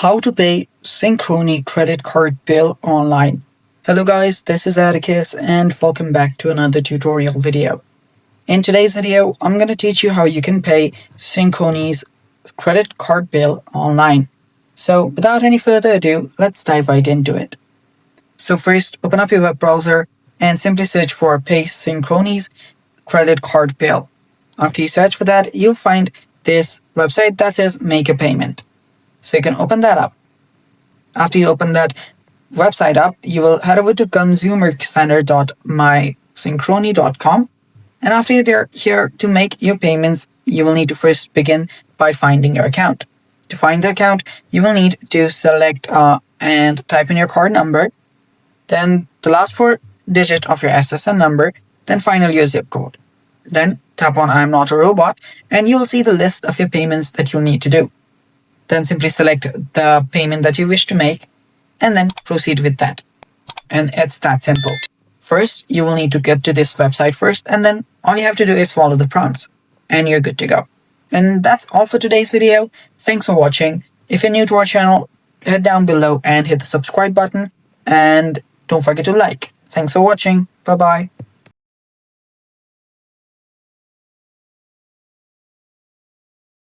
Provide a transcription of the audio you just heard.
How to pay Synchrony credit card bill online. Hello guys, this is Atticus and welcome back to another tutorial video. In today's video, I'm going to teach you how you can pay Synchrony's credit card bill online. So without any further ado, let's dive right into it. So first, open up your web browser and simply search for Pay Synchrony's credit card bill. After you search for that, you'll find this website that says Make a Payment. So you can open that up. After you open that website up, you will head over to consumercenter.mysynchrony.com. And after you're here to make your payments, you will need to first begin by finding your account. To find the account, you will need to select and type in your card number, then the last 4 digits of your SSN number, then finally your zip code. Then tap on I'm not a robot and you'll see the list of your payments that you'll need to do. Then simply select the payment that you wish to make and then proceed with that. And it's that simple. First, you will need to get to this website first, and then all you have to do is follow the prompts and you're good to go. And that's all for today's video. Thanks for watching. If you're new to our channel, head down below and hit the subscribe button and don't forget to like. Thanks for watching. Bye bye.